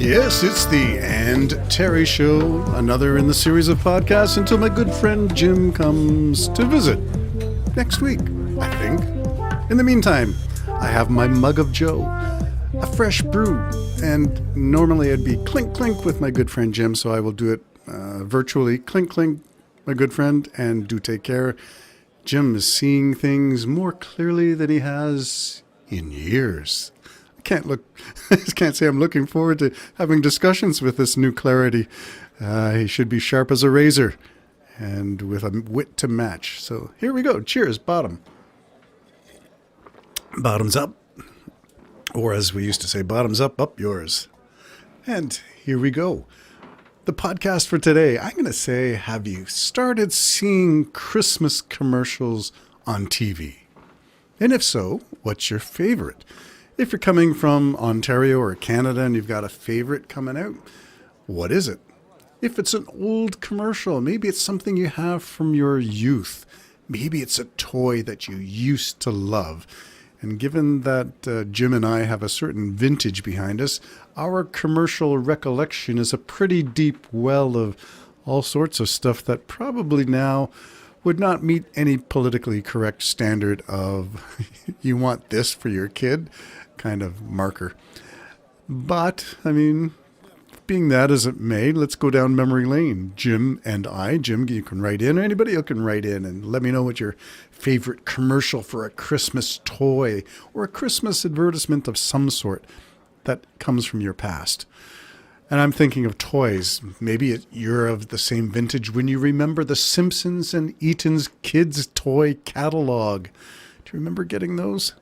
Yes, it's the And Terry Show, another in the series of podcasts until my good friend Jim comes to visit next week, I think. In the meantime, I have my mug of Joe, a fresh brew, and normally I'd be clink clink with my good friend Jim, so I will do it virtually. Clink clink, my good friend, and do take care. Jim is seeing things more clearly than he has in years. I can't say I'm looking forward to having discussions with this new clarity. He should be sharp as a razor and with a wit to match. So here we go. Cheers, bottom. Bottoms up. Or as we used to say, bottoms up, up yours. And here we go. The podcast for today, I'm going to say, have you started seeing Christmas commercials on TV? And if so, what's your favorite? If you're coming from Ontario or Canada and you've got a favorite coming out, what is it? If it's an old commercial, maybe it's something you have from your youth. Maybe it's a toy that you used to love. And given that Jim and I have a certain vintage behind us, our commercial recollection is a pretty deep well of all sorts of stuff that probably now would not meet any politically correct standard of you want this for your kid kind of marker. But, I mean, being that as it may, let's go down memory lane. Jim, you can write in, or anybody else can write in and let me know what your favorite commercial for a Christmas toy or a Christmas advertisement of some sort that comes from your past. And I'm thinking of toys. Maybe you're of the same vintage when you remember the Simpsons and Eaton's Kids Toy Catalog. Do you remember getting those?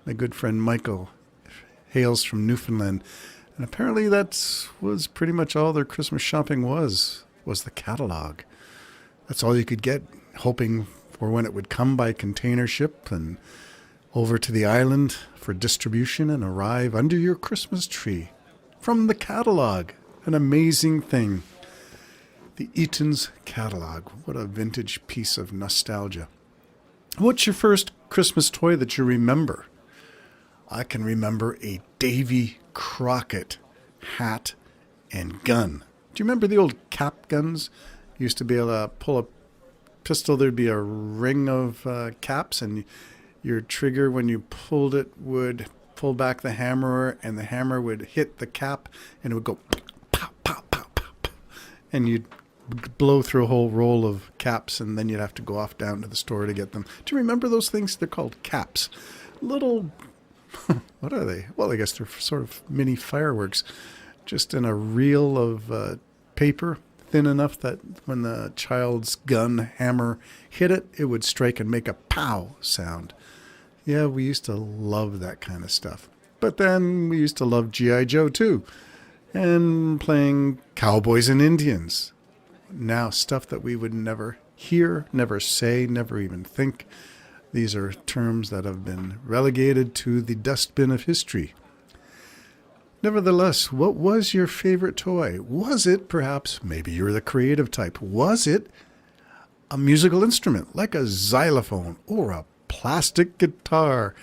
My good friend Michael hails from Newfoundland. And apparently that was pretty much all their Christmas shopping was the catalog. That's all you could get, hoping for when it would come by container ship and over to the island for distribution and arrive under your Christmas tree. From the catalog, an amazing thing. The Eaton's catalog, what a vintage piece of nostalgia. What's your first Christmas toy that you remember? I can remember a Davy Crockett hat and gun. Do you remember the old cap guns? You used to be able to pull a pistol, there'd be a ring of caps, and your trigger, when you pulled it, would pull back the hammer, and the hammer would hit the cap, and it would go pow, pow, pow, pow, pow, and you'd blow through a whole roll of caps, and then you'd have to go off down to the store to get them. Do you remember those things? They're called caps. Little... What are they? Well, I guess they're sort of mini fireworks, just in a reel of paper, thin enough that when the child's gun hammer hit it, it would strike and make a pow sound. Yeah, we used to love that kind of stuff. But then we used to love G.I. Joe too, and playing cowboys and Indians. Now, stuff that we would never hear, never say, never even think. These are terms that have been relegated to the dustbin of history. Nevertheless, what was your favorite toy? Was it, perhaps, maybe you're the creative type, was it a musical instrument like a xylophone or a plastic guitar?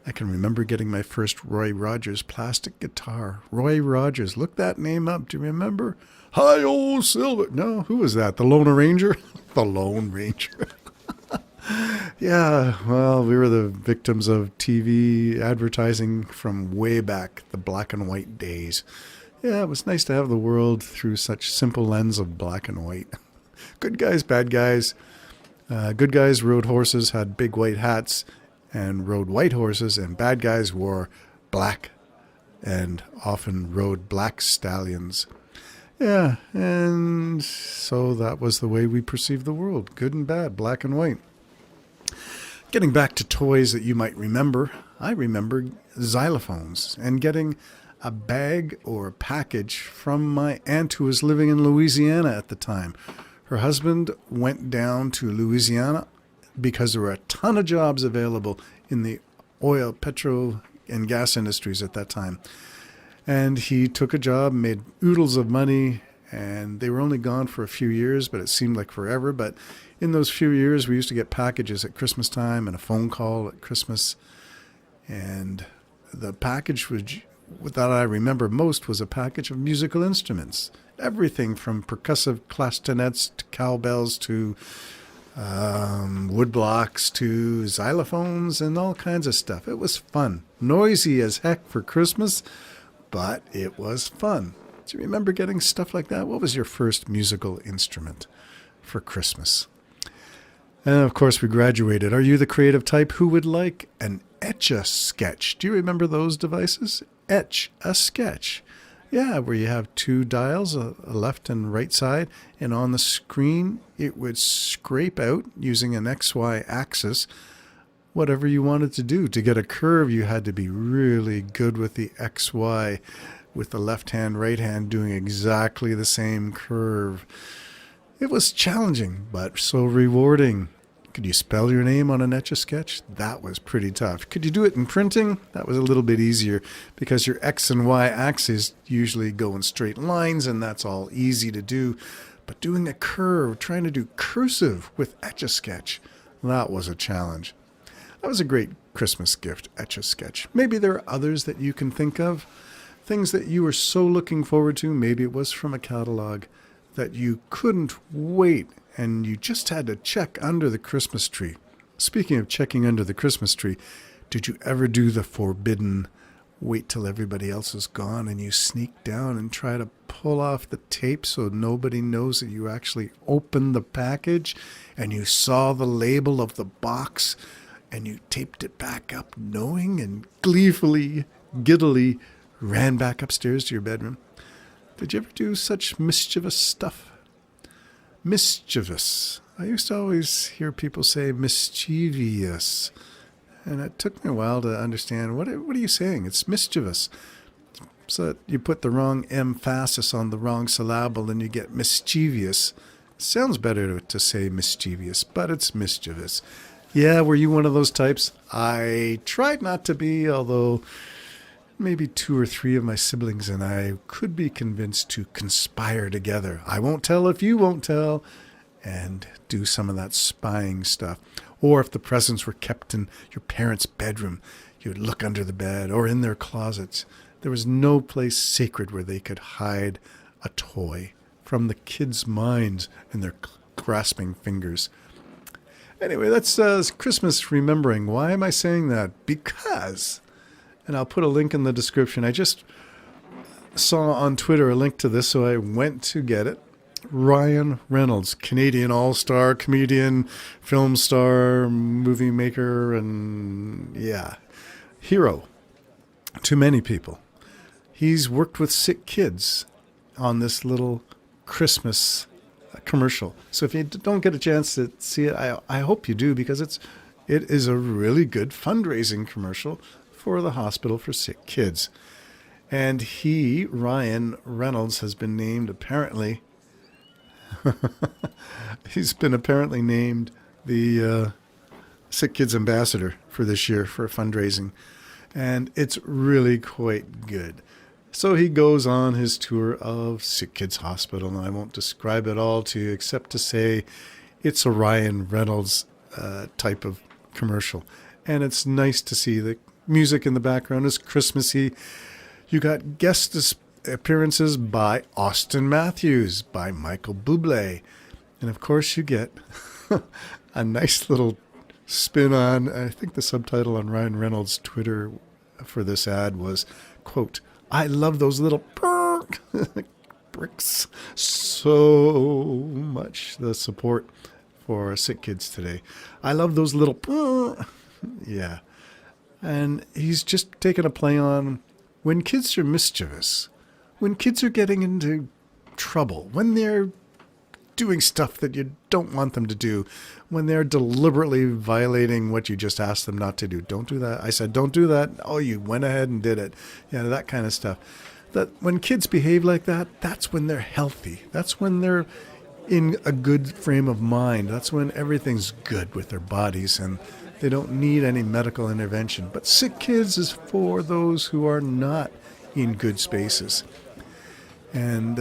I can remember getting my first Roy Rogers plastic guitar. Roy Rogers, look that name up. Do you remember? Hi-oh, Silver. No, who was that? The Lone Ranger? The Lone Ranger. Yeah, well, we were the victims of TV advertising from way back, the black and white days. Yeah, it was nice to have the world through such simple lens of black and white. Good guys, bad guys. Good guys rode horses, had big white hats, and rode white horses, and bad guys wore black and often rode black stallions. Yeah, and so that was the way we perceived the world, good and bad, black and white. Getting back to toys that you might remember, I remember xylophones and getting a bag or a package from my aunt who was living in Louisiana at the time. Her husband went down to Louisiana because there were a ton of jobs available in the oil, petrol, and gas industries at that time. And he took a job, made oodles of money, and they were only gone for a few years, but it seemed like forever. But in those few years, we used to get packages at Christmas time and a phone call at Christmas. And the package that I remember most was a package of musical instruments. Everything from percussive castanets to cowbells to woodblocks to xylophones and all kinds of stuff. It was fun. Noisy as heck for Christmas, but it was fun. Do you remember getting stuff like that? What was your first musical instrument for Christmas? And of course, we graduated. Are you the creative type who would like an Etch-a-Sketch? Do you remember those devices? Etch-a-Sketch. Yeah, where you have two dials, a left and right side, and on the screen it would scrape out using an XY axis whatever you wanted to do. To get a curve, you had to be really good with the XY, with the left hand, right hand doing exactly the same curve. It was challenging, but so rewarding. Could you spell your name on an Etch-a-Sketch? That was pretty tough. Could you do it in printing? That was a little bit easier because your X and Y axes usually go in straight lines and that's all easy to do. But doing a curve, trying to do cursive with Etch-a-Sketch, that was a challenge. That was a great Christmas gift, Etch-a-Sketch. Maybe there are others that you can think of. Things that you were so looking forward to. Maybe it was from a catalog that you couldn't wait and you just had to check under the Christmas tree. Speaking of checking under the Christmas tree, did you ever do the forbidden wait till everybody else is gone and you sneak down and try to pull off the tape so nobody knows that you actually opened the package and you saw the label of the box and you taped it back up knowing and gleefully, giddily ran back upstairs to your bedroom? Did you ever do such mischievous stuff? Mischievous. I used to always hear people say mischievous. And it took me a while to understand, what are you saying? It's mischievous. So that you put the wrong emphasis on the wrong syllable and you get mischievous. It sounds better to say mischievous, but it's mischievous. Yeah, were you one of those types? I tried not to be, although maybe 2 or 3 of my siblings and I could be convinced to conspire together. I won't tell if you won't tell, and do some of that spying stuff. Or if the presents were kept in your parents' bedroom, you would look under the bed or in their closets. There was no place sacred where they could hide a toy from the kids' minds and their grasping fingers. Anyway, that's Christmas remembering. Why am I saying that? Because, and I'll put a link in the description. I just saw on Twitter a link to this, so I went to get it. Ryan Reynolds, Canadian all-star comedian, film star, movie maker, and hero to many people. He's worked with sick kids on this little Christmas commercial. So if you don't get a chance to see it, I hope you do, because it is a really good fundraising commercial for the Hospital for Sick Kids. And Ryan Reynolds, has been named apparently named the Sick Kids Ambassador for this year for fundraising. And it's really quite good. So he goes on his tour of Sick Kids Hospital, and I won't describe it all to you except to say it's a Ryan Reynolds type of commercial. And it's nice to see the music in the background is Christmassy. You got guest appearances by Austin Matthews, by Michael Bublé. And of course you get a nice little spin on, I think the subtitle on Ryan Reynolds' Twitter for this ad was, quote, "I love those little bricks so much." The support for sick kids today. I love those little yeah. And he's just taken a play on when kids are mischievous, when kids are getting into trouble, when they're doing stuff that you don't want them to do, when they're deliberately violating what you just asked them not to do. Don't do that. I said, don't do that. Oh, you went ahead and did it. Yeah, that kind of stuff. That when kids behave like that, that's when they're healthy. That's when they're in a good frame of mind. That's when everything's good with their bodies and they don't need any medical intervention. But sick kids is for those who are not in good spaces. And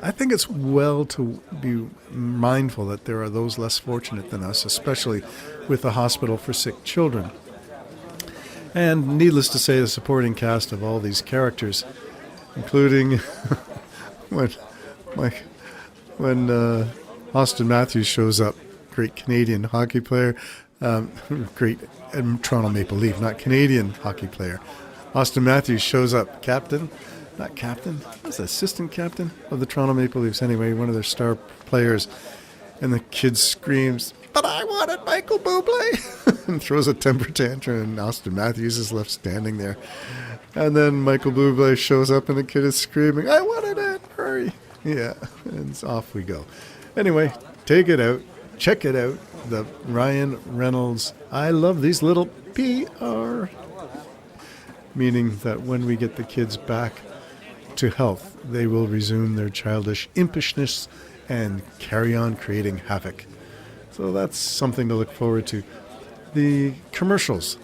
I think it's well to be mindful that there are those less fortunate than us, especially with the Hospital for Sick Children. And needless to say, the supporting cast of all these characters, including when Austin Matthews shows up, great Canadian hockey player, great Toronto Maple Leaf, not Canadian hockey player. Austin Matthews shows up, assistant captain of the Toronto Maple Leafs. Anyway, one of their star players, and the kid screams, "But I wanted Michael Bublé!" and throws a temper tantrum, and Austin Matthews is left standing there. And then Michael Bublé shows up, and the kid is screaming, "I wanted Anne Murray!" Yeah, and off we go. Anyway, take it out. Check it out. The Ryan Reynolds, I Love These Little PR. Meaning that when we get the kids back to health, they will resume their childish impishness and carry on creating havoc. So that's something to look forward to. The commercials.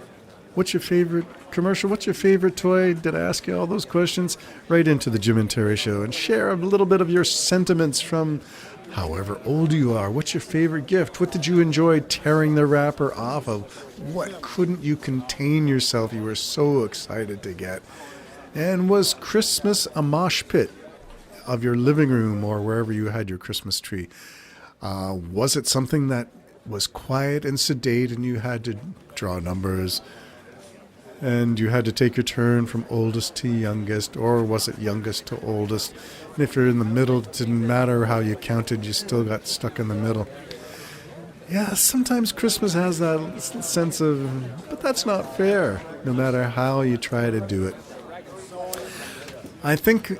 What's your favorite commercial? What's your favorite toy? Did I ask you all those questions? Write into the Jim and Terry Show and share a little bit of your sentiments from however old you are. What's your favorite gift? What did you enjoy tearing the wrapper off of? What couldn't you contain yourself? You were so excited to get. And was Christmas a mosh pit of your living room or wherever you had your Christmas tree? Was it something that was quiet and sedate and you had to draw numbers and you had to take your turn from oldest to youngest, or was it youngest to oldest? And if you're in the middle, it didn't matter how you counted, you still got stuck in the middle. Yeah, sometimes Christmas has that sense of, but that's not fair, no matter how you try to do it. I think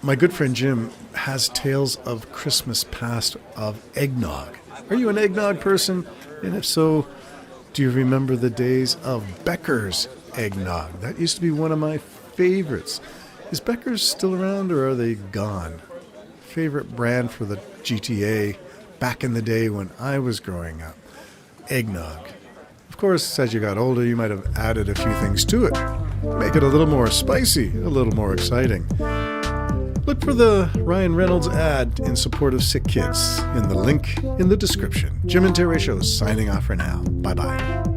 my good friend Jim has tales of Christmas past of eggnog. Are you an eggnog person? And if so, do you remember the days of Becker's eggnog? That used to be one of my favorites. Is Becker's still around or are they gone? Favorite brand for the GTA back in the day when I was growing up. Eggnog. Of course, as you got older, you might have added a few things to it. Make it a little more spicy, a little more exciting. Look for the Ryan Reynolds ad in support of sick kids in the link in the description. Jim and Terry Show signing off for now. Bye-bye.